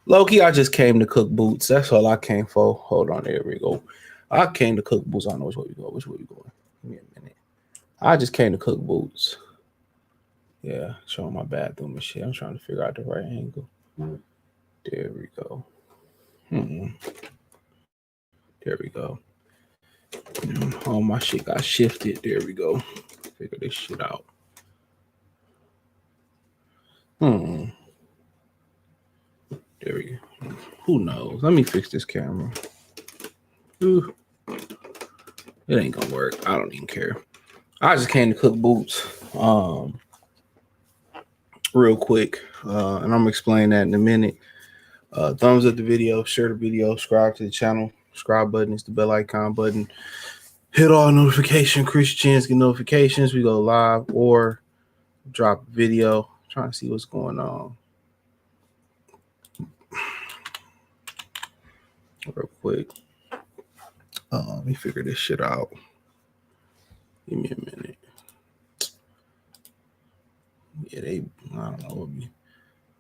Loki, I just came to cook boots. That's all I came for. Hold on, there we go. I came to cook boots. I don't know which way we go. Which way we going? Give me a minute. I just came to cook boots. Yeah, showing my bathroom and shit. I'm trying to figure out the right angle. There we go. There we go. All my shit got shifted. There we go. Figure this shit out. There we go. Who knows? Let me fix this camera. Ooh. It ain't gonna work. I don't even care. I just came to cook boots. Real quick. And I'm gonna explain that in a minute. Thumbs up the video, share the video, subscribe to the channel. Subscribe button is the bell icon button. Hit all notifications, increase your chance to get notifications. We go live or drop a video. I'm trying to see what's going on. Real quick. Let me figure this shit out. Give me a minute. Yeah, I don't know.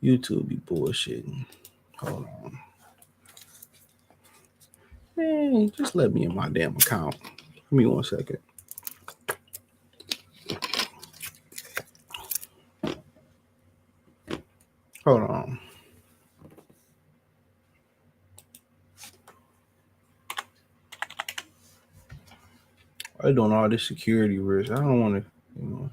YouTube be bullshitting. Hold on. Man, just let me in my damn account. Give me 1 second. Hold on. I'm doing all this security risk. I don't want to,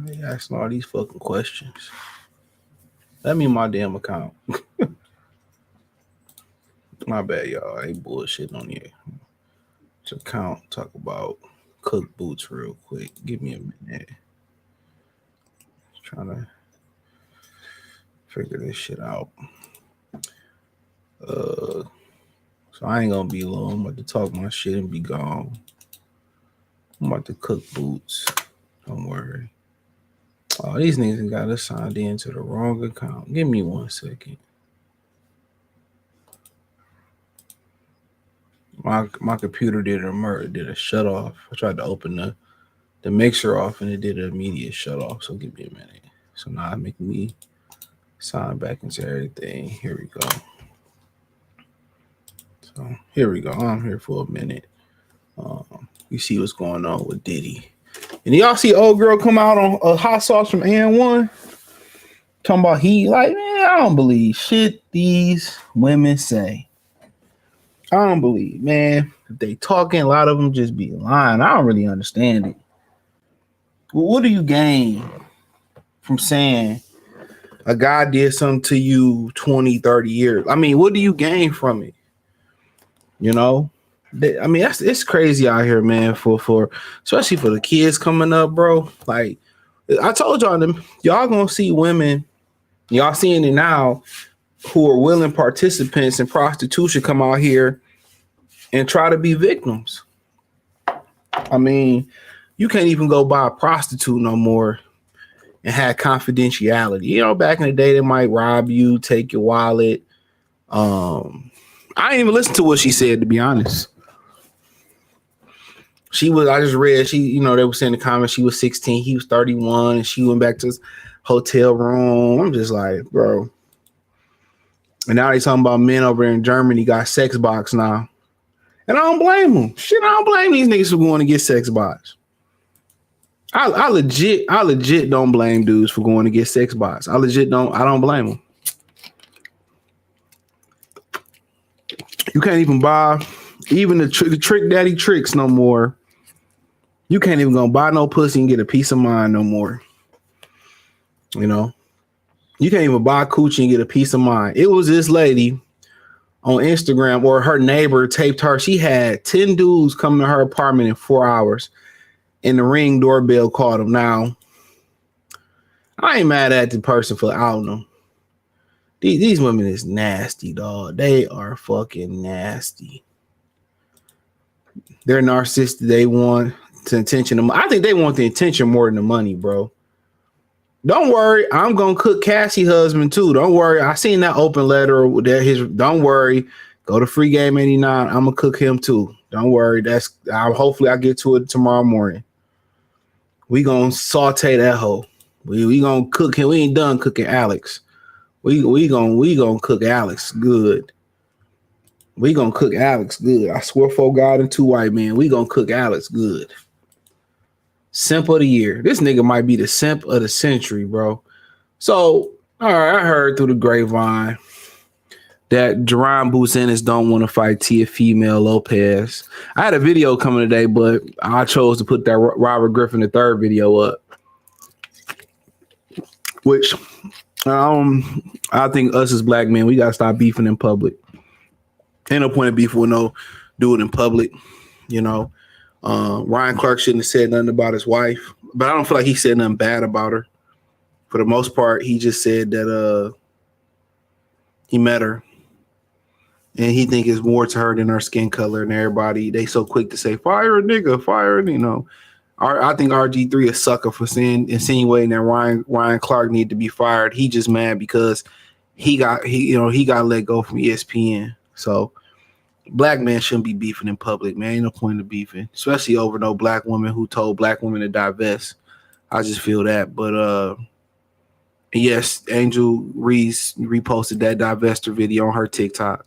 they asking all these fucking questions. Let me in my damn account. My bad, y'all. I ain't bullshitting on you. It's account. Talk about cook boots real quick. Give me a minute. Just trying to figure this shit out. So I ain't gonna be long. I'm about to talk my shit and be gone. I'm about to cook boots. Don't worry. Oh, these niggas got us signed into the wrong account. Give me 1 second. My computer did a shut off. I tried to open the mixer off and it did an immediate shut off. So give me a minute. So now it make me sign back into everything. Here we go. So here we go. I'm here for a minute. You see what's going on with Diddy. And y'all see old girl come out on a hot sauce from AN1 talking about he like, man, I don't believe shit these women say. I don't believe, man. If they talking, a lot of them just be lying. I don't really understand it. Well, what do you gain from saying a guy did something to you 20, 30 years? I mean, what do you gain from it? You know? I mean, it's crazy out here, man, for especially for the kids coming up, bro. Like, I told y'all gonna see women, y'all seeing it now, who are willing participants in prostitution come out here and try to be victims. I mean, you can't even go buy a prostitute no more and have confidentiality. You know, back in the day, they might rob you, take your wallet. I didn't even listen to what she said, to be honest. I just read, they were saying in the comments, she was 16, he was 31, and she went back to his hotel room. I'm just like, bro. And now they talking about men over in Germany got sex box now. And I don't blame them. Shit, I don't blame these niggas for going to get sex box. I legit don't blame dudes for going to get sex box. I don't blame them. You can't even buy even the trick daddy tricks no more. You can't even go buy no pussy and get a peace of mind no more. You know, you can't even buy coochie and get a peace of mind. It was this lady on Instagram, or her neighbor taped her. She had 10 dudes come to her apartment in 4 hours, and the Ring doorbell called them. Now, I ain't mad at the person for outing them. These women is nasty, dog. They are fucking nasty. They're narcissistic. They want the attention. I think they want the attention more than the money, bro. Don't worry, I'm gonna cook Cassie husband too. Don't worry, I seen that open letter. Don't worry, go to Free Game 89. I'm gonna cook him too. Don't worry. Hopefully I get to it tomorrow morning. We gonna saute that hoe. We gonna cook him. We ain't done cooking Alex. We gonna cook Alex good. We gonna cook Alex good. I swear for God and two white men, we gonna cook Alex good. Simp of the year. This nigga might be the simp of the century, bro. So, all right, I heard through the grapevine that Jaron Ennis don't want to fight TeoFemale Lopez. I had a video coming today, but I chose to put that Robert Griffin III video up, which I think us as black men, we gotta stop beefing in public. Ain't no point in beefing with no dude in public, you know. Ryan Clark shouldn't have said nothing about his wife, but I don't feel like he said nothing bad about her. For the most part, he just said that he met her and he think it's more to her than her skin color, and everybody, they so quick to say, fire a nigga, fire, you know. I think RG3 a sucker for insinuating that Ryan Clark need to be fired. He just mad because he got let go from ESPN. So black men shouldn't be beefing in public, man. Ain't no point in beefing, especially over no black woman who told black women to divest. I just feel that. But yes, Angel Reese reposted that divester video on her TikTok.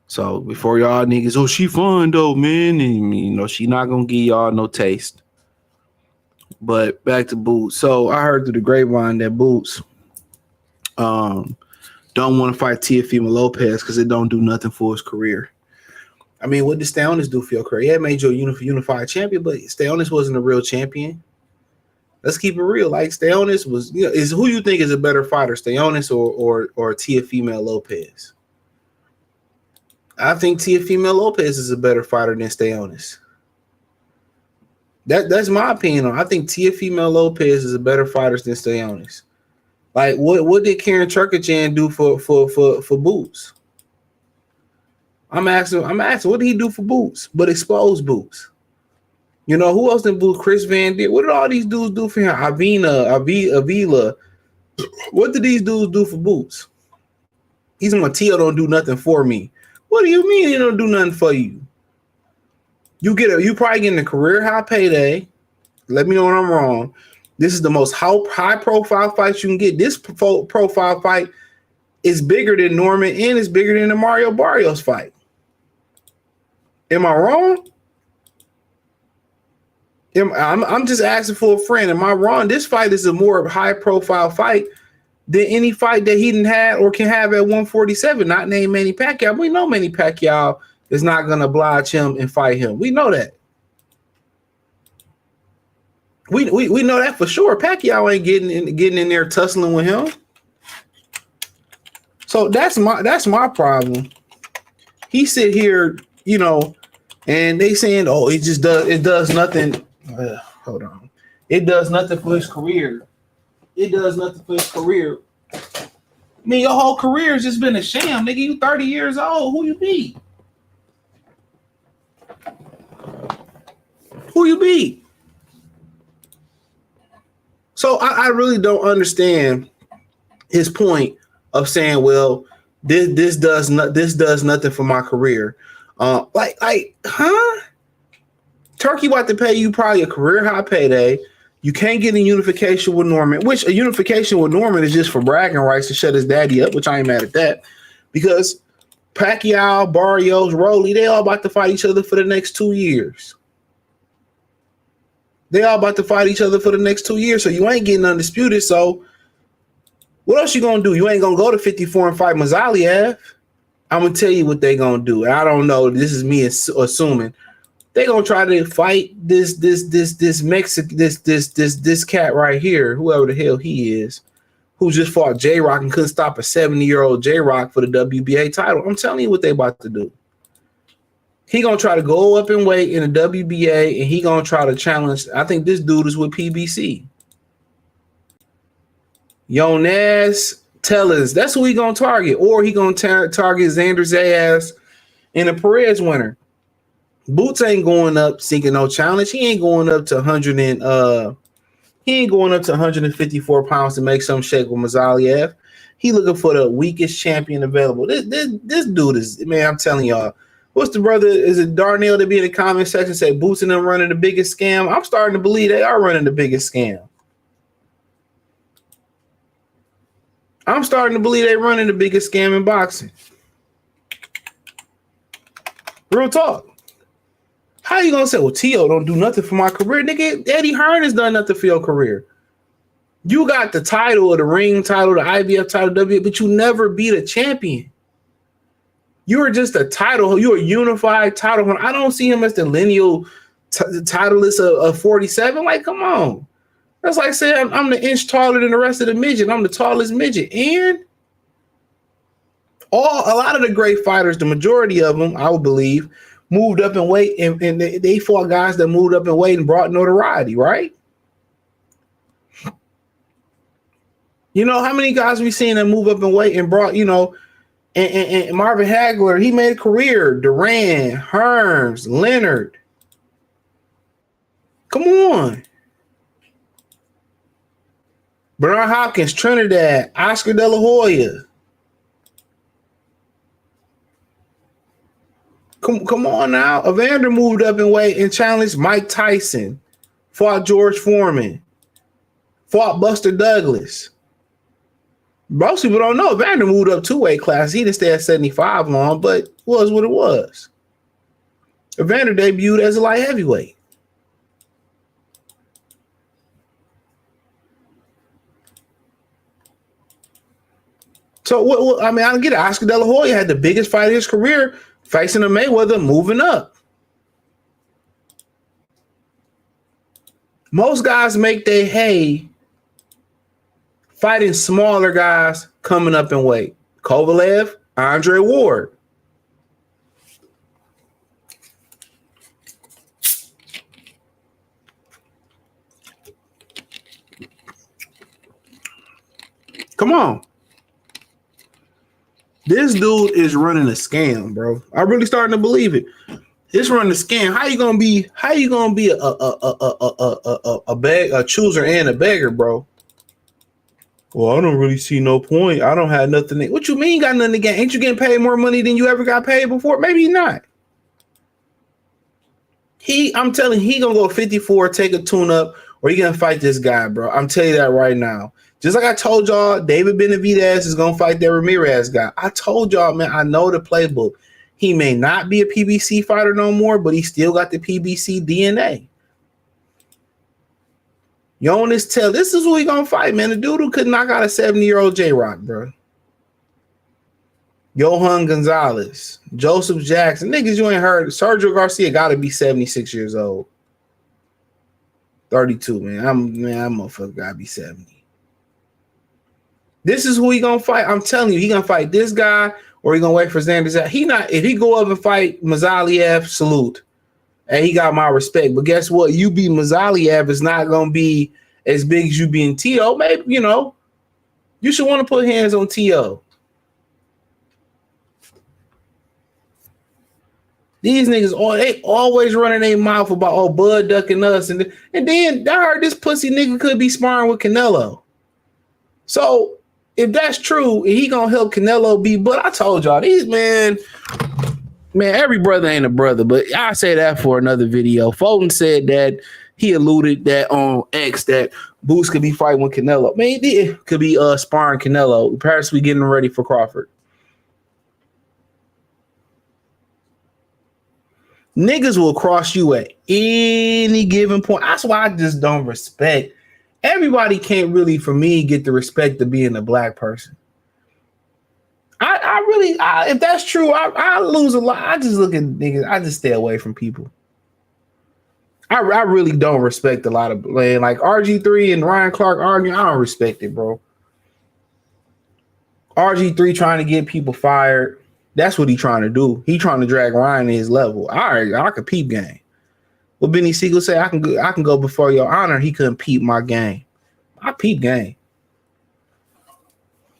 So before y'all niggas, oh, she fun though, man. And you know, she not gonna give y'all no taste. But back to Boots. So I heard through the grapevine that Boots don't want to fight TeoFemale Lopez because it don't do nothing for his career. I mean, what did Stay On This do for your career? Yeah, it made you a unified champion, but Stay On This wasn't a real champion. Let's keep it real. Like, Stay On This was, you know, is who you think is a better fighter, Stay On This or TeoFemale Lopez? I think TeoFemale Lopez is a better fighter than Stay On This. That's my opinion on. I think TeoFemale Lopez is a better fighter than Stay On This. Like, what did Karen Turkachan do for Boots? I'm asking, what did he do for Boots? But expose Boots. You know, who else did Boots? Chris Van Dijk. What did all these dudes do for him? Avila. What did these dudes do for Boots? He's on Teo don't do nothing for me. What do you mean he don't do nothing for you? You probably getting a career high payday. Let me know when I'm wrong. This is the most high profile fight you can get. This profile fight is bigger than Norman and it's bigger than the Mario Barrios fight. Am I wrong? I'm just asking for a friend. Am I wrong? This fight is a more high profile fight than any fight that he didn't have or can have at 147. Not named Manny Pacquiao. We know Manny Pacquiao is not going to oblige him and fight him. We know that. We know that for sure. Pacquiao ain't getting in there tussling with him. So that's my problem. He sit here, you know, and they saying, oh, it does nothing. Hold on. It does nothing for his career. It does nothing for his career. I mean, your whole career has just been a sham, nigga. You 30 years old. Who you be? Who you be? So I really don't understand his point of saying, well, this does nothing for my career. Huh? Turkey about to pay you probably a career high payday. You can't get a unification with Norman, which a unification with Norman is just for bragging rights to shut his daddy up, which I ain't mad at that. Because Pacquiao, Barrios, Rolly, they all about to fight each other for the next 2 years. They all about to fight each other for the next 2 years, so you ain't getting undisputed. So what else you gonna do? You ain't gonna go to 54 and fight Mazaliev. I'm gonna tell you what they gonna do. And I don't know. This is me assuming they gonna try to fight this cat right here, whoever the hell he is, who just fought J-Rock and couldn't stop a 70-year-old J-Rock for the WBA title. I'm telling you what they about to do. He gonna try to go up in weight in the WBA, and he gonna try to challenge. I think this dude is with PBC. Jonas Tellers. That's who he gonna target, or he gonna target Xander Zayas in a Perez winner. Boots ain't going up seeking no challenge. He ain't going up to 100 and he ain't going up to 154 pounds to make some shake with Mazaliev. He looking for the weakest champion available. This dude is, man, I'm telling y'all. What's the brother? Is it Darnell to be in the comment section say Boots and them running the biggest scam? I'm starting to believe they are running the biggest scam. I'm starting to believe they running the biggest scam in boxing. Real talk. How you gonna say, well, Teo don't do nothing for my career? Nigga, Eddie Hearn has done nothing for your career. You got the title, or the ring title, the IBF title, W, but you never beat a champion. You were just a title. You were a unified title. I don't see him as the lineal titleist of 47. Like, come on. That's like saying I'm the inch taller than the rest of the midget. I'm the tallest midget. And a lot of the great fighters, the majority of them, I would believe, moved up in weight, and they fought guys that moved up in weight and brought notoriety, right? You know, how many guys we seen that move up in weight and brought, you know, and Marvin Hagler, he made a career. Duran, Hearns, Leonard. Come on. Bernard Hopkins, Trinidad, Oscar De La Hoya. Come on now. Evander moved up in weight and challenged Mike Tyson. Fought George Foreman. Fought Buster Douglas. Most people don't know Evander moved up 2 weight classes. He didn't stay at 75 long, but was what it was. Evander debuted as a light heavyweight. So, what I mean, I don't get it. Oscar De La Hoya had the biggest fight of his career facing a Mayweather moving up. Most guys make their hay fighting smaller guys coming up in weight. Kovalev, Andre Ward. Come on. This dude is running a scam, bro. I'm really starting to believe it. It's running a scam. How you gonna be a chooser and a beggar, bro? Well, I don't really see no point. I don't have nothing. What you mean you got nothing to gain? Ain't you getting paid more money than you ever got paid before? Maybe not. I'm telling you, he gonna go 54, take a tune up, or he gonna fight this guy, bro. I'm telling you that right now. Just like I told y'all, David Benavidez is gonna fight that Ramirez guy. I told y'all, man, I know the playbook. He may not be a PBC fighter no more, but he still got the PBC DNA. Jonas Tell, this is who he gonna fight, man. The dude who could knock out a 70-year-old J-Rock, bro. Johan Gonzalez, Joseph Jackson. Niggas you ain't heard. Sergio Garcia gotta be 76 years old. 32, man. That motherfucker gotta be 70. This is who he gonna fight. I'm telling you, he gonna fight this guy, or he gonna wait for Xander. If he go up and fight Mazaliev, salute. And he got my respect. But guess what? You beat Mazaliev is not gonna be as big as you being Teo. Maybe, you know, you should want to put hands on Teo. These niggas, they always running their mouth about Bud ducking us, and then I heard this pussy nigga could be sparring with Canelo. So if that's true, he gonna help Canelo beat Bud. I told y'all these man, every brother ain't a brother, but I say that for another video. Fulton said that he alluded that on X that Boots could be fighting with Canelo. Man, he could be sparring Canelo. Perhaps we getting ready for Crawford. Niggas will cross you at any given point. That's why I just don't respect. Everybody can't really, for me, get the respect of being a black person. I really, if that's true, I lose a lot. I just look at niggas. I just stay away from people. I really don't respect a lot of like RG3 and Ryan Clark arguing. I don't respect it, bro. RG3 trying to get people fired. That's what he trying to do. He trying to drag Ryan to his level. All right, I could peep game. What Benny Siegel say? I can go before your honor. He couldn't peep my game. I peep game.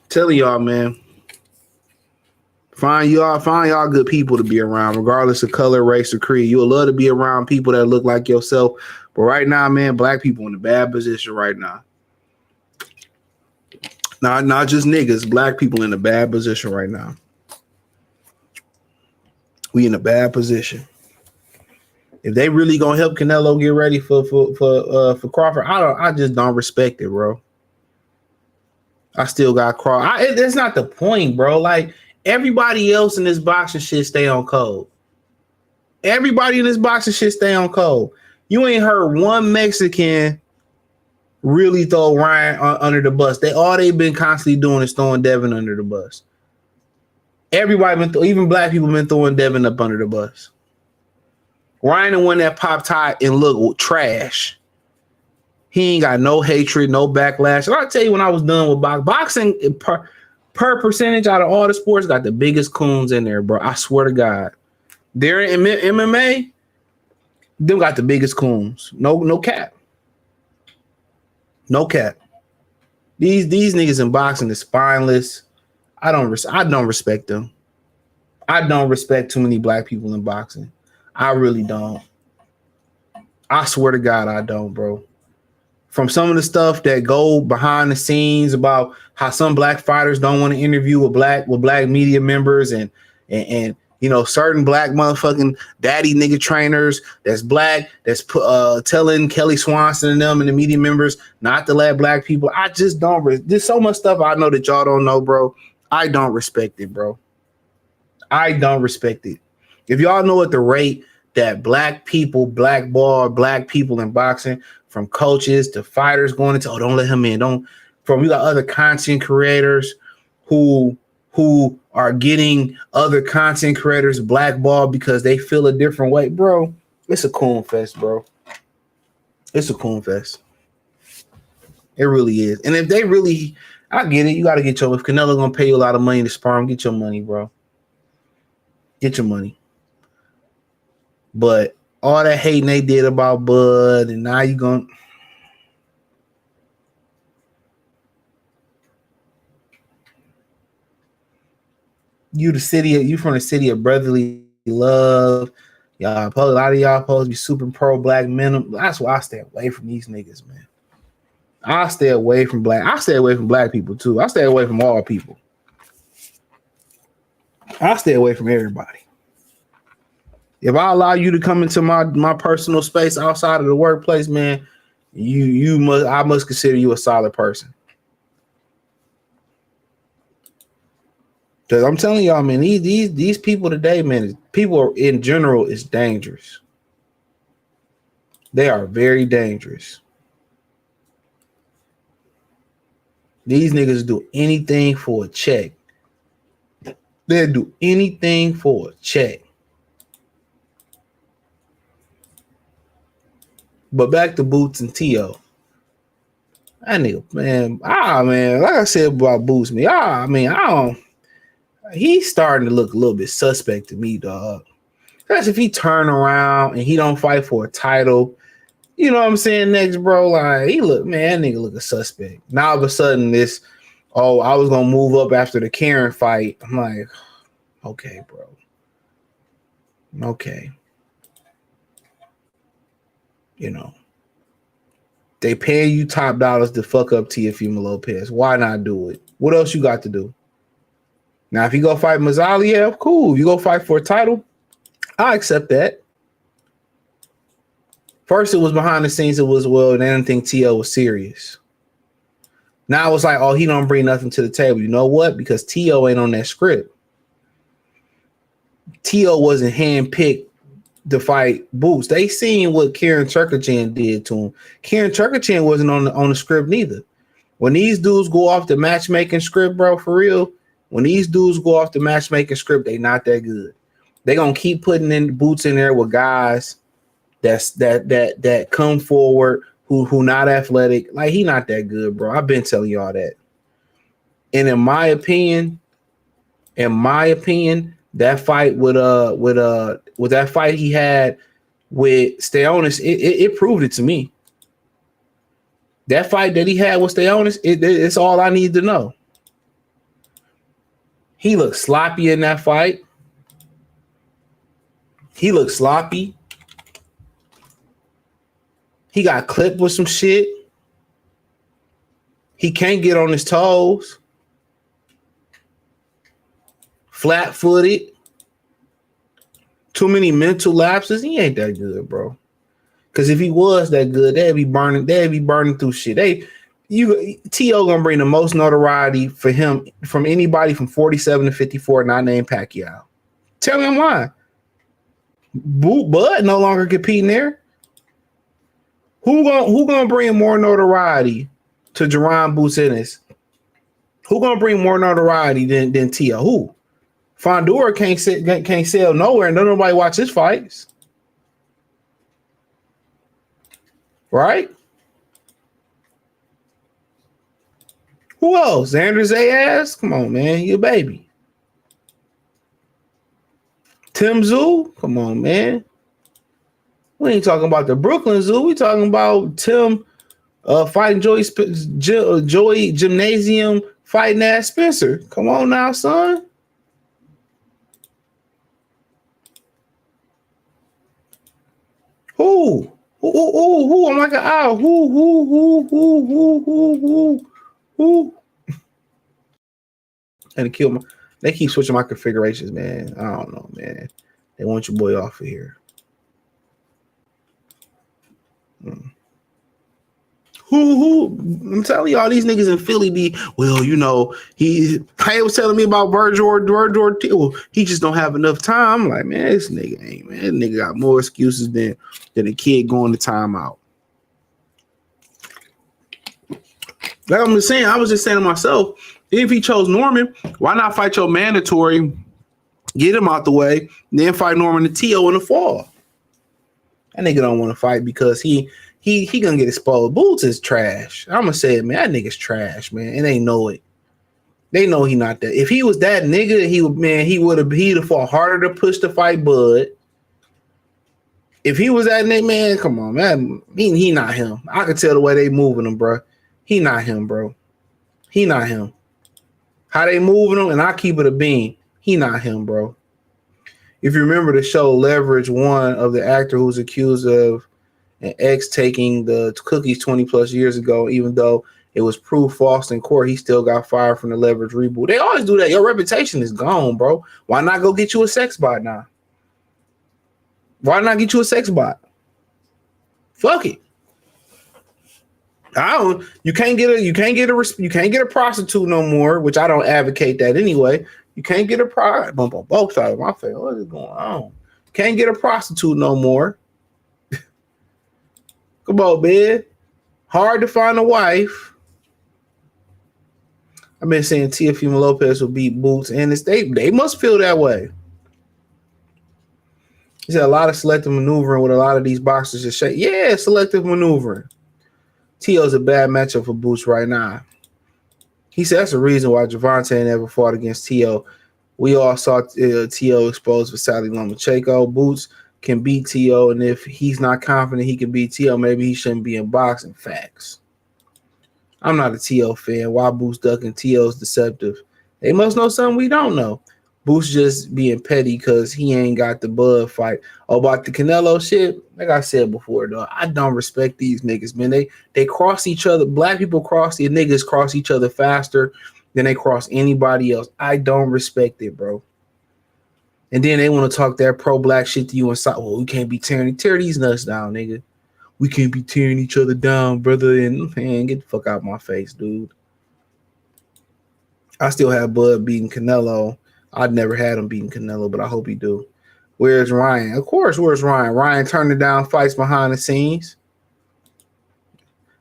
Telling y'all, man. Find y'all good people to be around, regardless of color, race, or creed. You'll love to be around people that look like yourself. But right now, man, black people in a bad position right now. Not just niggas, black people in a bad position right now. We in a bad position. If they really gonna help Canelo get ready for Crawford, I just don't respect it, bro. I still got crawl. That's not the point, bro. Like everybody else in this boxing shit stay on code. Everybody in this boxing shit stay on code. You ain't heard one Mexican really throw Ryan under the bus. They've been constantly doing is throwing Devin under the bus. Everybody even black people been throwing Devin up under the bus. Ryan the one that popped hot and looked trash. He ain't got no hatred, no backlash. And I'll tell you, when I was done with boxing, per percentage out of all the sports, got the biggest coons in there, bro. I swear to God. They're in MMA, them got the biggest coons. No cap. No cap. These niggas in boxing is spineless. I don't respect them. I don't respect too many black people in boxing. I really don't. I swear to God, I don't, bro. From some of the stuff that go behind the scenes about how some black fighters don't want to interview with black media members and you know, certain black motherfucking daddy nigga trainers that's black that's telling Kelly Swanson and them and the media members not to let black people. I just don't. There's so much stuff I know that y'all don't know, bro. I don't respect it, bro. I don't respect it. If y'all know at the rate that black people blackball black people in boxing, from coaches to fighters going into, don't let him in. We got other content creators who are getting other content creators blackballed because they feel a different way, bro. It's a coon fest, bro. It's a coon fest. It really is. And if they really, I get it. You got to get if Canelo gonna pay you a lot of money to spar him, get your money, bro. Get your money. But all that hating they did about Bud, and now you gonna. You from the city of brotherly love. Y'all, a lot of y'all supposed to be super pro black men. That's why I stay away from these niggas, man. I stay away from black. I stay away from black people too. I stay away from all people. I stay away from everybody. If I allow you to come into my personal space outside of the workplace, man, I must consider you a solid person. Because I'm telling y'all, man, these people today, man, people in general is dangerous. They are very dangerous. These niggas do anything for a check. They'll do anything for a check. But back to Boots and Teo. That nigga, man, like I said about Boots, he's starting to look a little bit suspect to me, dog. That's if he turn around and he don't fight for a title. You know what I'm saying? Next, bro, like that nigga look a suspect. Now all of a sudden I was gonna move up after the Karen fight. I'm like, okay, bro. Okay. You know, they paying you top dollars to fuck up TeoFemale Lopez. Why not do it? What else you got to do? Now, if you go fight Mazzaliev, cool. If you go fight for a title, I accept that. First, it was behind the scenes. It was, well, they didn't think Teo was serious. Now it's like, he don't bring nothing to the table. You know what? Because Teo ain't on that script. Teo wasn't handpicked to fight Boots. They seen what Karen Turkachan did to him. Karen Turkachan wasn't on the script neither. When these dudes go off the matchmaking script, bro, for real, when these dudes go off the matchmaking script, they not that good. They gonna keep putting in Boots in there with guys that come forward who not athletic. Like, he not that good, bro. I've been telling y'all that. And in my opinion, that fight with that fight he had with Steonis, it proved it to me. That fight that he had with Steonis, it's all I need to know. He looked sloppy in that fight. He looked sloppy. He got clipped with some shit. He can't get on his toes. Flat-footed. Too many mental lapses. He ain't that good, bro. Because if he was that good, they'd be burning through shit. T.O. gonna bring the most notoriety for him from anybody from 47 to 54, not named Pacquiao. Tell me why. Bud no longer competing there. Who gonna bring more notoriety to Jaron Boots Ennis? Who gonna bring more notoriety than T.O.? Who? Fondura can't sell nowhere, and don't nobody watch his fights, right? Who else? Xander Zayas? Come on, man, you a baby. Tim Zoo? Come on, man. We ain't talking about the Brooklyn Zoo. We talking about Tim fighting Joey Gymnasium fighting ass Spencer. Come on now, son. Who? I'm like an owl. Who? And kill my. They keep switching my configurations, man. I don't know, man. They want your boy off of here. Who? I'm telling you, all these niggas in Philly be, well, you know, he was telling me about Virgil. Well, he just don't have enough time. I'm like, man, this nigga ain't, man. This nigga got more excuses than a kid going to timeout. Like I'm just saying, I was just saying to myself, if he chose Norman, why not fight your mandatory, get him out the way, then fight Norman and T.O. in the fall? That nigga don't want to fight because he gonna get exposed. Boots is trash. I'm gonna say it, man. That nigga's trash, man, and they know it. They know he not that. If he was that nigga, he'd have fought harder to push the fight, Bud. If he was that nigga, man, come on, man. He not him. I can tell the way they moving him, bro. He not him, bro. He not him. How they moving him, and I keep it a bean. He not him, bro. If you remember the show Leverage 1 of the actor who's accused of an ex taking the cookies 20 plus years ago, even though it was proved false in court, he still got fired from the Leverage reboot. They always do that. Your reputation is gone, bro. Why not go get you a sex bot now? Why not get you a sex bot? Fuck it. You can't get a prostitute no more, which I don't advocate that anyway. You can't get a bump on both sides of my face. What is going on? Can't get a prostitute no more. Come on, man. Hard to find a wife. I've been saying TeoFemale Lopez will beat Boots, and they must feel that way. He said a lot of selective maneuvering with a lot of these boxers. Yeah, selective maneuvering. T.O.'s a bad matchup for Boots right now. He said that's the reason why Gervonta never fought against T.O. We all saw T.O. exposed for Sally Lomachenko. Boots can beat T.O., and if he's not confident he can beat T.O., maybe he shouldn't be in boxing. Facts. I'm not a T.O. fan. Why Boots ducking? T.O.'s deceptive. They must know something we don't know. Boots just being petty because he ain't got the Bud fight. Oh, about the Canelo shit, like I said before, though, I don't respect these niggas, man. They cross each other. Black people niggas cross each other faster than they cross anybody else. I don't respect it, bro. And then they want to talk that pro-black shit to you inside. Well, we can't be tear these nuts down, nigga. We can't be tearing each other down, brother. And man, get the fuck out of my face, dude. I still have Bud beating Canelo. I'd never had him beating Canelo, but I hope he do. Where's Ryan? Of course, where's Ryan? Ryan turning down fights behind the scenes.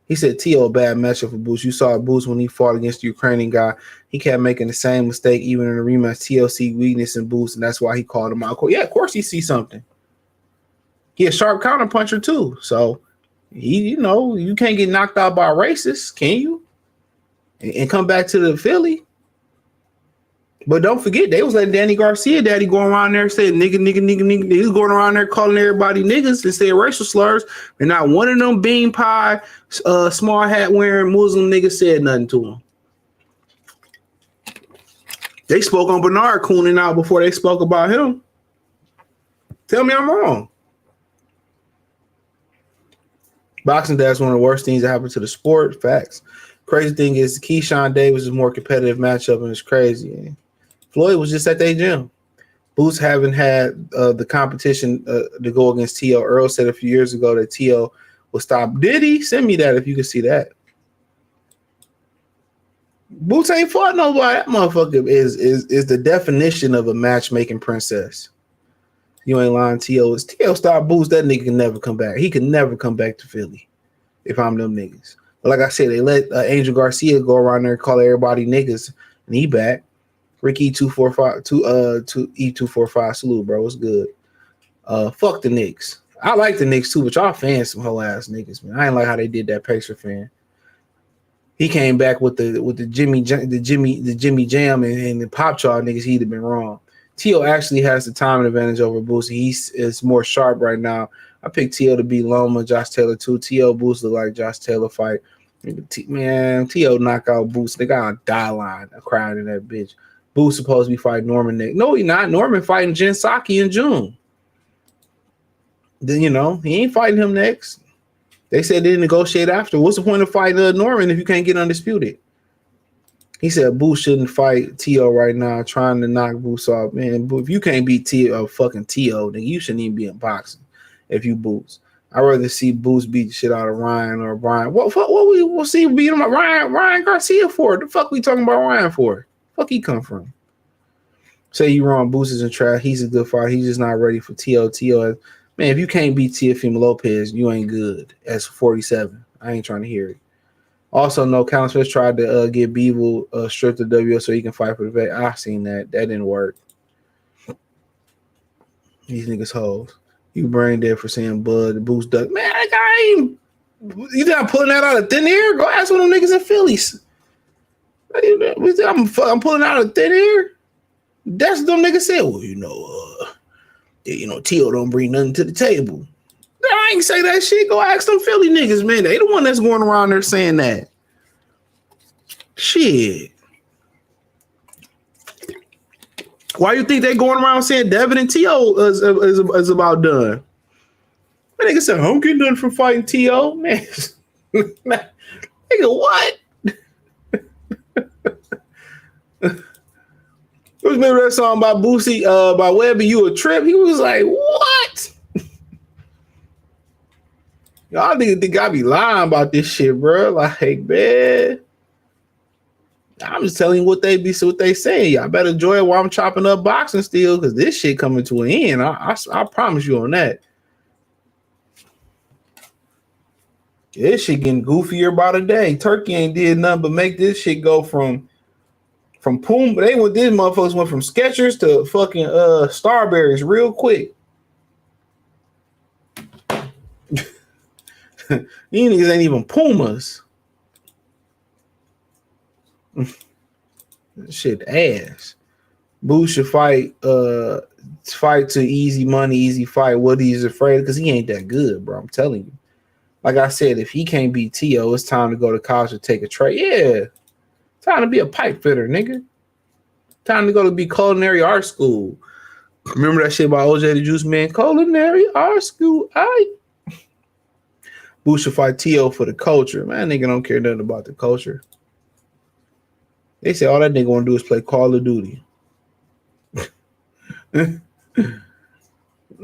He said T.O. a bad matchup for Boots. You saw Boots when he fought against the Ukrainian guy. He kept making the same mistake even in the rematch. T.O. see weakness in Boots, and that's why he called him out. Yeah, of course he sees something. He a sharp counter puncher too. So you can't get knocked out by a racist, can you? And come back to the Philly. But don't forget, they was letting Danny Garcia daddy going around there saying nigga. He was going around there calling everybody niggas and saying racial slurs. And not one of them bean pie, small hat wearing Muslim niggas said nothing to him. They spoke on Bernard cooning out before they spoke about him. Tell me I'm wrong. Boxing that's one of the worst things that happened to the sport. Facts. Crazy thing is Keyshawn Davis is more competitive matchup and it's crazy. Floyd was just at their gym. Boots haven't had the competition to go against T.O. Earl said a few years ago that T.O. will stop. Did he? Send me that if you can see that. Boots ain't fought nobody. That motherfucker is the definition of a matchmaking princess. You ain't lying, T.O. Is T.O. start Boots, that nigga can never come back. He can never come back to Philly if I'm them niggas. But like I said, they let Angel Garcia go around there and call everybody niggas, and he back. Ricky 245 E245 salute, bro. It's good. Fuck the Knicks. I like the Knicks too, but y'all fans some whole ass niggas, man. I ain't like how they did that Pacer fan. He came back with the Jimmy Jam and the Pop Chart niggas. He'd have been wrong. T.O. actually has the time advantage over Boosie. He's more sharp right now. I picked T.O. to beat Loma, Josh Taylor too. T.O. Boost look like Josh Taylor fight. Man, T.O. knock out Boost. They got a die line, a crowd in that bitch. Boost supposed to be fighting Norman next. No, he not. Norman fighting Jen Psaki in June. Then, he ain't fighting him next. They said they negotiate after. What's the point of fighting Norman if you can't get undisputed? He said Boost shouldn't fight T.O. right now, trying to knock Boost off. Man, if you can't beat fucking T.O., then you shouldn't even be in boxing if you Boost. I'd rather see Boost beat the shit out of Ryan or Brian. What we'll see beat him Ryan Garcia for? The fuck we talking about Ryan for? Fuck he come from? Say you wrong. Boost is in trash. He's a good fighter. He's just not ready for T.O. T.O. Man, if you can't beat TeoFemale Lopez, you ain't good. That's 47. I ain't trying to hear it. Also, no, Callum Smith tried to get Beeble stripped the W so he can fight for the vet. I seen that. That didn't work. These niggas hoes. You brain dead for saying Bud, the Boost duck. Man, that guy ain't. You not pulling that out of thin air? Go ask one of them niggas in Phillies. I'm pulling out of thin air? That's what them niggas said. Well, T.O. don't bring nothing to the table. I ain't say that shit. Go ask them Philly niggas, man. They the one that's going around there saying that. Shit. Why you think they going around saying Devin and T.O. is about done? That nigga said, I don't get nothing from fighting T.O. Man. Nigga, what? Remember that song by Boosie, by Webby, You a Trip? He was like, what? Y'all niggas think I be lying about this shit, bro. Like, man. I'm just telling you what they saying. Y'all better enjoy it while I'm chopping up boxing still, because this shit coming to an end. I promise you on that. This shit getting goofier by the day. Turkey ain't did nothing but make this shit go from Puma. These motherfuckers went from Skechers to fucking Starberries real quick. These niggas ain't even Pumas. Shit ass. Boo should fight to easy money, easy fight. What he's afraid because he ain't that good, bro. I'm telling you. Like I said, if he can't beat T.O., it's time to go to college to take a trade. Yeah. Time to be a pipe fitter, nigga. Time to go to be culinary art school. Remember that shit by OJ the Juice Man? Culinary art school. Boo should fight T.O. for the culture. Man, nigga don't care nothing about the culture. They say all that nigga want to do is play Call of Duty.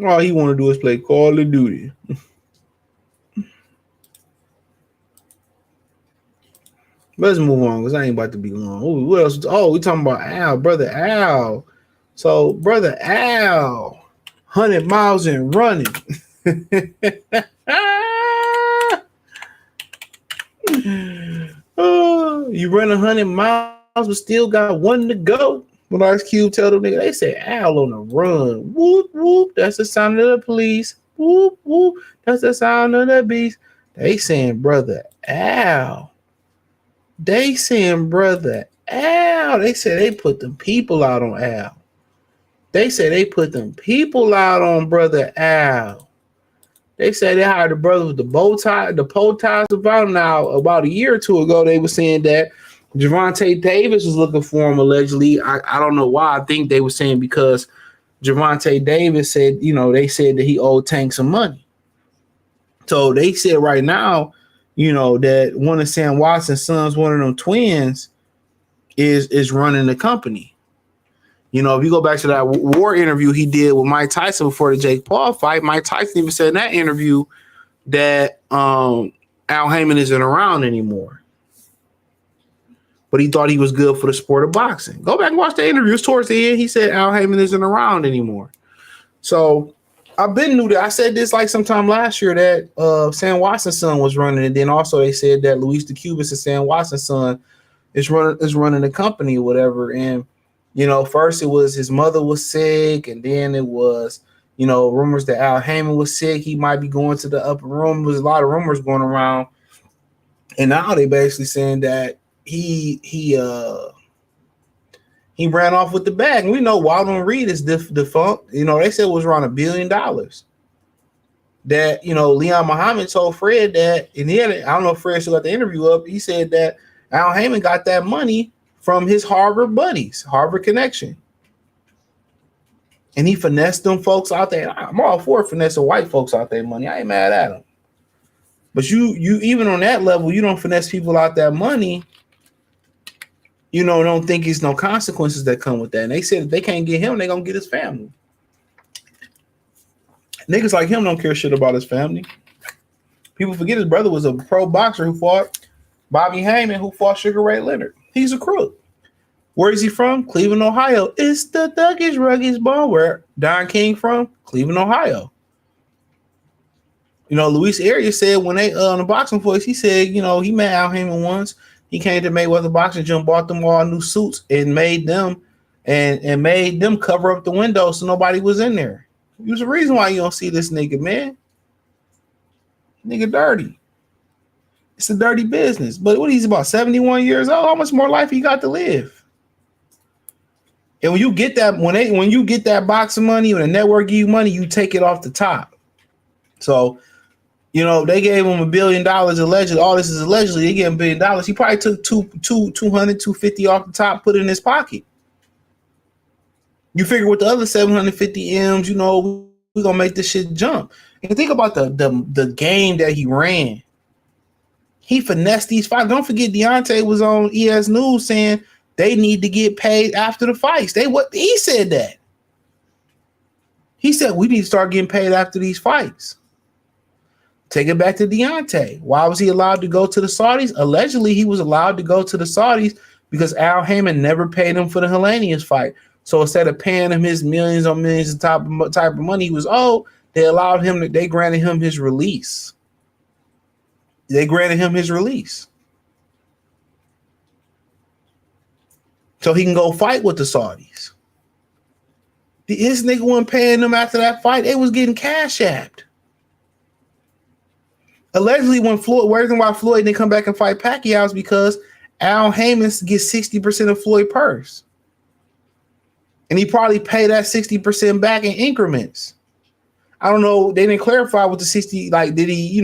All he want to do is play Call of Duty. Let's move on because I ain't about to be long. Ooh, what else? Oh, we talking about Al, brother Al. So, brother Al, 100 miles and running. Oh, you run 100 miles, but still got one to go. When Ice Cube tell them nigga, they say Al on the run. Whoop whoop, that's the sound of the police. Whoop whoop, that's the sound of the beast. They saying brother Al. They saying brother Al. They say they put them people out on Al. They say they put them people out on brother Al. They say they hired the brother with the bow tie, the pole ties about him. Now, about a year or two ago, they were saying that Gervonta Davis was looking for him allegedly. I don't know why. I think they were saying because Gervonta Davis said, they said that he owed Tank some money. So they said right now, that one of Sam Watson's sons, one of them twins, is running the company. If you go back to that war interview he did with Mike Tyson before the Jake Paul fight, Mike Tyson even said in that interview that Al Haymon isn't around anymore. but he thought he was good for the sport of boxing. Go back and watch the interviews towards the end. He said Al Haymon isn't around anymore. So I've been new to. I said this like sometime last year that Sam Watson's son was running, and then also they said that Luis the Cubans and Sam Watson's son is running the company or whatever. And first it was his mother was sick, and then it was rumors that Al Haymon was sick. He might be going to the upper room. There was a lot of rumors going around, and now they basically saying that he ran off with the bag. And we know Walden Reed is defunct. They said it was around $1 billion. That, Leon Muhammad told Fred that, and I don't know if Fred still got the interview up. He said that Al Haymon got that money from his Harvard buddies, Harvard connection. And he finessed them folks out there. I'm all for finessing white folks out there money. I ain't mad at him. But you even on that level, you don't finesse people out that money. Don't think there's no consequences that come with that. And they said if they can't get him, they're going to get his family. Niggas like him don't care shit about his family. People forget his brother was a pro boxer who fought Bobby Haymon, who fought Sugar Ray Leonard. He's a crook. Where is he from? Cleveland, Ohio. It's the thuggish, ruggish ball. Where Don King from? Cleveland, Ohio. Luis Arias said when they on the Boxing Voice, he said, he met Al Haymon once. He came to Mayweather Boxing Gym, bought them all new suits, and made them cover up the windows so nobody was in there. There's a reason why you don't see this nigga, man. Nigga dirty. It's a dirty business. But what he's about 71 years old? How much more life he got to live? And when you get that, when you get that boxing money, when the network give you money, you take it off the top. So they gave him $1 billion allegedly. All this is allegedly. They gave him $1 billion. He probably took 250 off the top, put it in his pocket. You figure with the other 750 M's, we're gonna make this shit jump. And think about the game that he ran. He finessed these fights. Don't forget Deontay was on ES News saying they need to get paid after the fights. He said that. He said we need to start getting paid after these fights. Take it back to Deontay. Why was he allowed to go to the Saudis? Allegedly, he was allowed to go to the Saudis because Al Haymon never paid him for the Helenius fight. So instead of paying him his millions on millions of type of money he was owed, they granted him his release. They granted him his release. So he can go fight with the Saudis. His nigga wasn't paying them after that fight. They was getting cash apped. Allegedly, reason why Floyd didn't come back and fight Pacquiao is because Al Haymon gets 60% of Floyd purse. And he probably paid that 60% back in increments. I don't know. They didn't clarify what the 60, did he,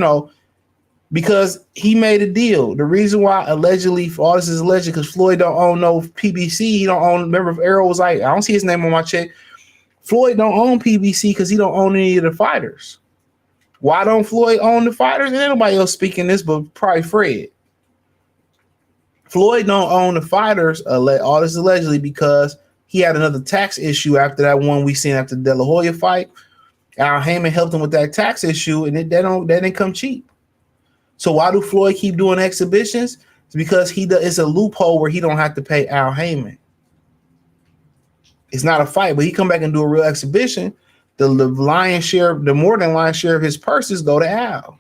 because he made a deal. The reason why allegedly, all this is alleged, because Floyd don't own no PBC. He don't own, remember if Errol was like, I don't see his name on my check. Floyd don't own PBC because he don't own any of the fighters. Why don't Floyd own the fighters? Ain't nobody else speaking this, but probably Fred. Floyd don't own the fighters, all this allegedly, because he had another tax issue after that one we seen after the De La Hoya fight. Al Haymon helped him with that tax issue, and that didn't come cheap. So why do Floyd keep doing exhibitions? It's because it's a loophole where he don't have to pay Al Haymon. It's not a fight, but he come back and do a real exhibition. The lion's share, the more than lion's share of his purses go to Al.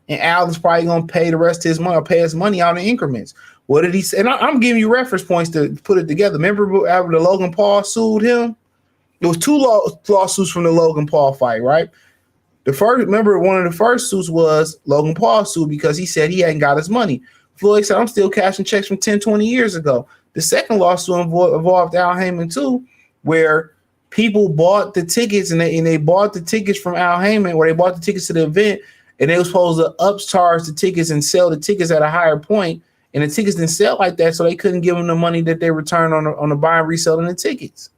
And Al is probably going to pay the rest of his money or pay his money out in increments. What did he say? And I'm giving you reference points to put it together. Remember after the Logan Paul sued him? There was two lawsuits from the Logan Paul fight, right? Remember one of the first suits was Logan Paul sued because he said he hadn't got his money. Floyd said, I'm still cashing checks from 10, 20 years ago. The second lawsuit involved Al Haymon too, where people bought the tickets and they bought the tickets from Al Haymon, or they bought the tickets to the event, and they were supposed to upcharge the tickets and sell the tickets at a higher point, and the tickets didn't sell like that, so they couldn't give them the money that they returned on the buy and reselling the tickets.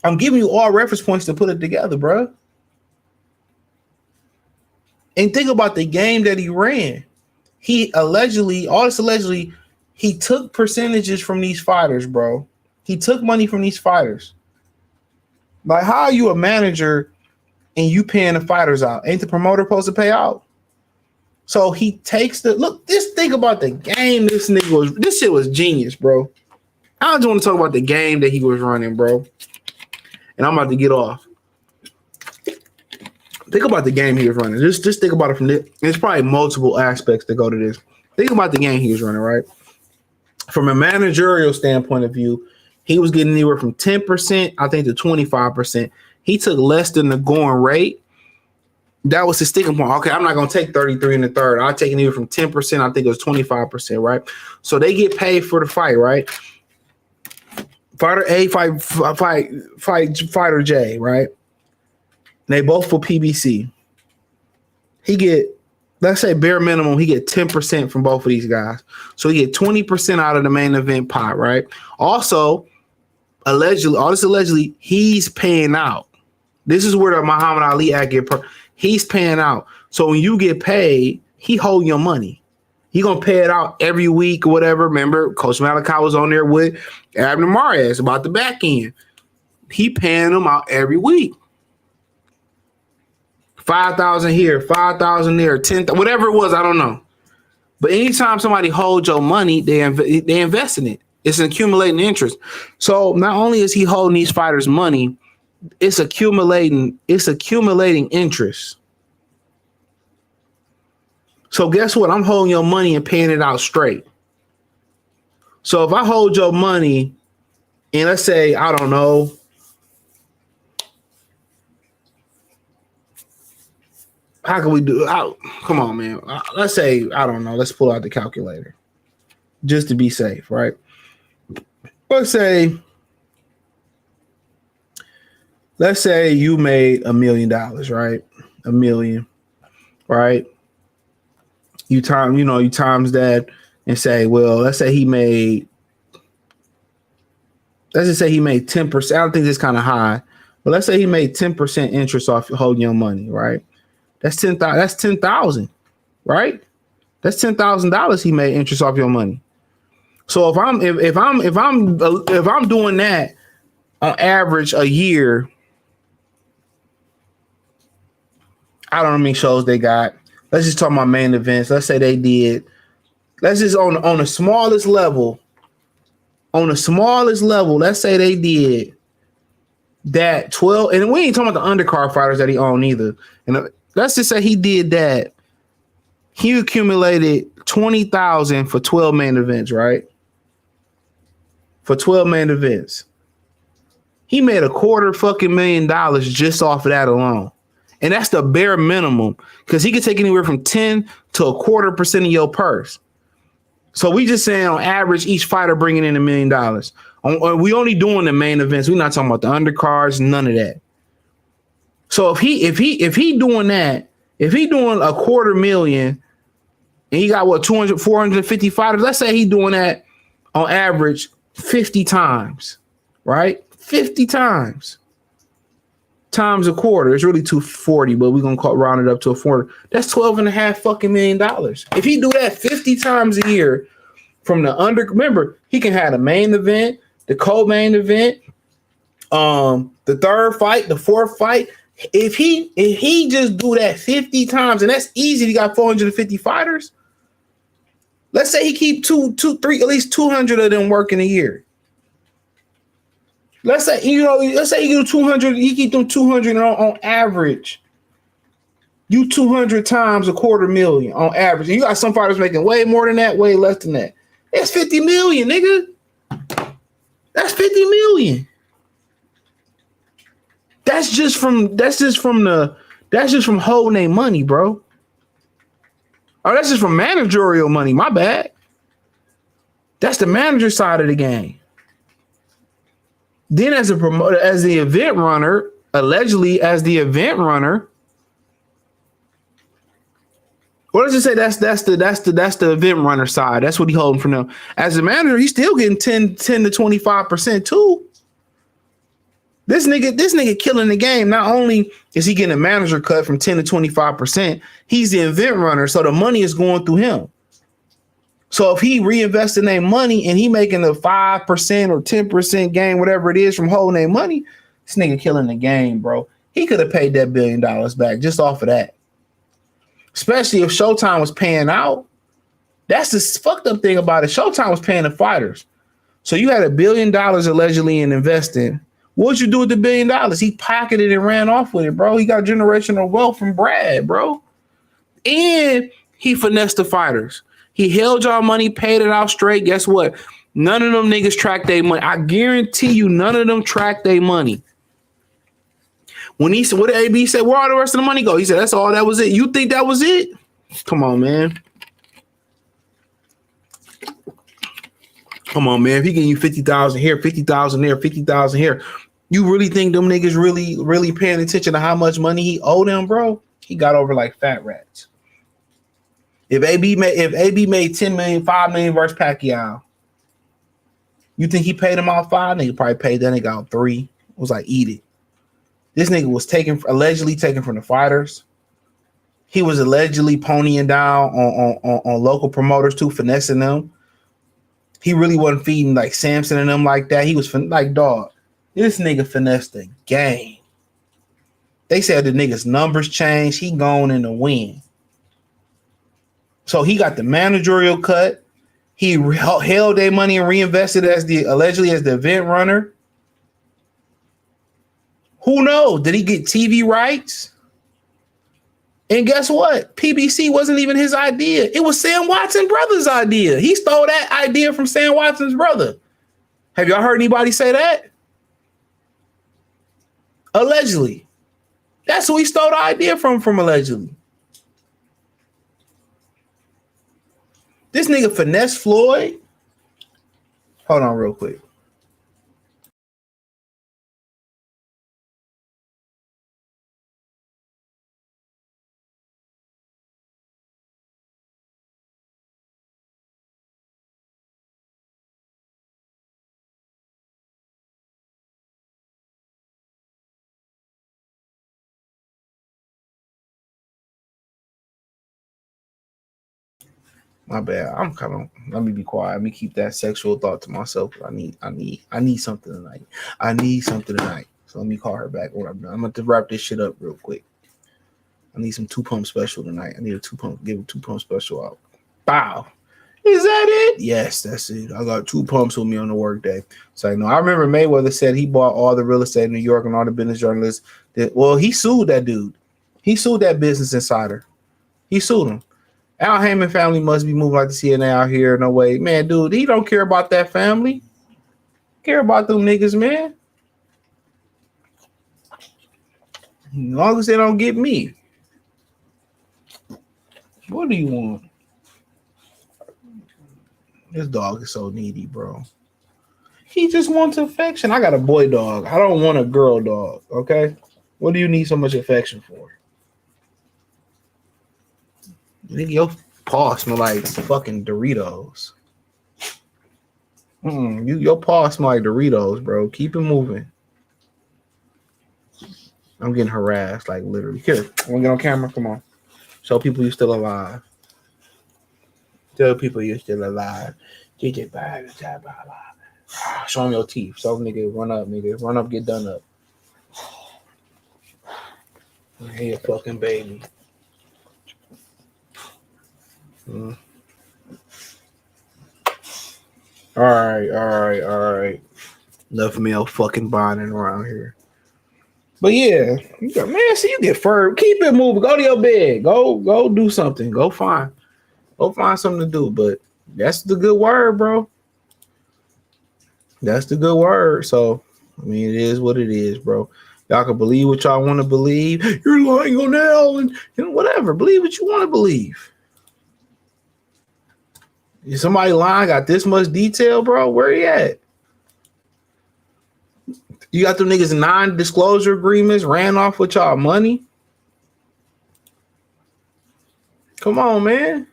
I'm giving you all reference points to put it together, bro. And think about the game that he ran. He allegedly he took percentages from these fighters, bro. He took money from these fighters. Like, how are you a manager and you paying the fighters out? Ain't the promoter supposed to pay out? So he takes the look. Just think about the game. This shit was genius, bro. I just want to talk about the game that he was running, bro. And I'm about to get off. Think about the game he was running. Just think about it from this. There's probably multiple aspects that go to this. Think about the game he was running, right? From a managerial standpoint of view, he was getting anywhere from 10%, I think, to 25%. He took less than the going rate. That was his sticking point. Okay, I'm not going to take 33 in the third. I'll take anywhere from 10%. I think it was 25%, right? So they get paid for the fight, right? Fighter A fight Fighter J, right? They both for PBC. He get, let's say bare minimum, he get 10% from both of these guys. So he get 20% out of the main event pot, right? Also, allegedly, he's paying out. This is where the Muhammad Ali act he's paying out. So when you get paid, he hold your money. He gonna pay it out every week or whatever. Remember, Coach Malachi was on there with Abner Marias about the back end. He paying them out every week. 5,000 here, 5,000 there, 10,000, whatever it was, I don't know. But anytime somebody holds your money, they invest in it. It's an accumulating interest. So not only is he holding these fighters' money, it's accumulating interest. So guess what? I'm holding your money and paying it out straight. So if I hold your money and let's say, I don't know, how can we do? Come on, man. Let's say, I don't know. Let's pull out the calculator just to be safe, right? Let's say you made $1 million, right? $1 million, right? You times that and say, well, let's just say he made 10%. I don't think this kind of high, but let's say he made 10% interest off holding your money, right? That's 10,000. That's 10,000, right? That's $10,000 he made interest off your money. So if I'm doing that on average a year, I don't know how many shows they got. Let's just talk about main events. Let's say they did. Let's just on the smallest level. On the smallest level, let's say they did that 12, and we ain't talking about the undercard fighters that he owned either. And let's just say he did that. He accumulated 20,000 for 12 main events, right? For 12 main events. He made $250,000 just off of that alone. And that's the bare minimum because he could take anywhere from 10 to 0.25% of your purse. So we just saying on average, each fighter bringing in $1 million. We only doing the main events. We're not talking about the undercards, none of that. So if he doing that, if he doing $250,000 and he got 450 fighters, let's say he doing that on average 50 times, right? 50 times a quarter. It's really 240, but we're gonna round it up to a 40. That's $12.5 million. If he do that 50 times a year from remember, he can have the main event, the co-main event, the third fight, the fourth fight. If he just do that 50 times, and that's easy, he got 450 fighters. Let's say he keep three, at least 200 of them working a year. Let's say he do 200. He keep doing 200 on average. You 200 times $250,000 on average. And you got some fighters making way more than that, way less than that. That's 50 million, nigga. That's 50 million. That's just from holding their money, bro. Oh, that's just from managerial money. My bad. That's the manager side of the game. Then as a promoter, as the event runner, allegedly as the event runner, or let's just say that's the event runner side. That's what he holding from them. As a manager, he's still getting 10 to 25% too. This nigga killing the game. Not only is he getting a manager cut from 10 to 25%, he's the event runner, so the money is going through him. So if he reinvesting their money and he making a 5% or 10% gain, whatever it is from holding their money, this nigga killing the game, bro. He could have paid that $1 billion back just off of that. especially if Showtime was paying out. That's the fucked up thing about it. Showtime was paying the fighters. So you had $1 billion allegedly in investing. What'd you do with the $1 billion? He pocketed and ran off with it, bro. He got generational wealth from Brad, bro. And he finessed the fighters. He held y'all money, paid it out straight. Guess what? None of them niggas track their money. I guarantee you, none of them track their money. When he said, what did AB say? Where all the rest of the money go? He said, that's all. That was it. You think that was it? Come on, man. Come on, man. If he getting you 50,000 here, 50,000 there, 50,000 here, you really think them niggas really paying attention to how much money he owed them, bro? He got over like fat rats. If AB made 10 million, 5 million versus Pacquiao, you think he paid him out 5? Nigga probably paid that nigga out 3. It was like, eat it. This nigga was allegedly taken from the fighters. He was allegedly ponying down on local promoters too, finessing them. He really wasn't feeding like Samson and them like that. He was like, dog, this nigga finessed the game. They said the nigga's numbers changed. He going in the win. So he got the managerial cut. He held their money and reinvested allegedly as the event runner. Who knows? Did he get TV rights? And guess what? PBC wasn't even his idea. It was Sam Watson's brother's idea. He stole that idea from Sam Watson's brother. Have y'all heard anybody say that? Allegedly. That's who he stole the idea from allegedly. This nigga finesse Floyd. Hold on real quick. My bad. Let me be quiet. Let me keep that sexual thought to myself. I need something tonight. I need something tonight. So let me call her back when I'm done. I'm going to wrap this shit up real quick. I need some 2-pump special tonight. I need a 2-pump, give a 2-pump special out. Bow. Is that it? Yes, that's it. I got 2 pumps with me on the work day. So no, I remember Mayweather said he bought all the real estate in New York and all the business journalists. He sued that dude. He sued that business insider. He sued him. Al Haymon family must be moving like the CNA out here. No way. Man, dude, he don't care about that family. Care about them niggas, man. As long as they don't get me. What do you want? This dog is so needy, bro. He just wants affection. I got a boy dog. I don't want a girl dog, okay? What do you need so much affection for? Your paw smell like fucking Doritos. Your paw smell like Doritos, bro. Keep it moving. I'm getting harassed, like literally. Here, want to get on camera? Come on. Show people you're still alive. Tell people you're still alive. DJ bad, show them your teeth. So nigga, run up, get done up. Hey, a fucking baby. All right. Enough male fucking bonding around here. But yeah, man, see you get fur. Keep it moving. Go to your bed. Go do something. Go find something to do. But that's the good word, bro. That's the good word. So I mean, it is what it is, bro. Y'all can believe what y'all want to believe. You're lying on hell and whatever. Believe what you want to believe. Is somebody lying? Got this much detail, bro? Where you at? You got them niggas non-disclosure agreements, ran off with y'all money. Come on, man.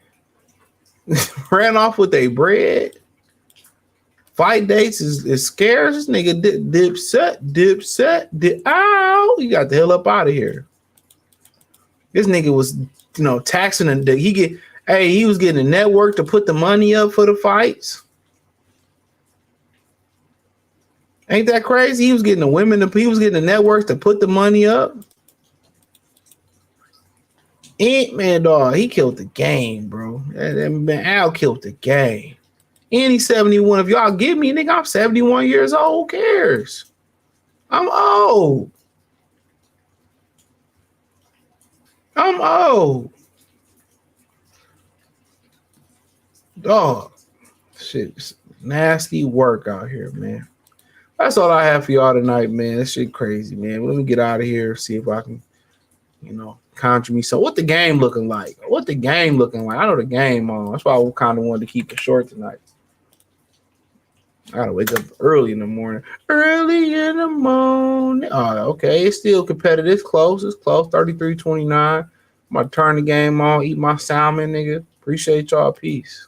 Ran off with their bread. Fight dates is scarce. This nigga dip. Ow! You got the hell up out of here. This nigga was, taxing and he was getting a network to put the money up for the fights. Ain't that crazy? He was getting he was getting the networks to put the money up. Man, dog, he killed the game, bro. That man, Al killed the game. And he's 71. If y'all give me, nigga, I'm 71 years old. Who cares? I'm old. I'm old. Dog. Shit, nasty work out here, man. That's all I have for y'all tonight, man. This shit crazy, man. Let me get out of here, see if I can, conjure me. So what the game looking like? I know the game on. That's why I kind of wanted to keep it short tonight. I gotta wake up early in the morning. Oh, okay. It's still competitive. It's close. 33-29. I'm gonna turn the game on, eat my salmon, nigga. Appreciate y'all. Peace.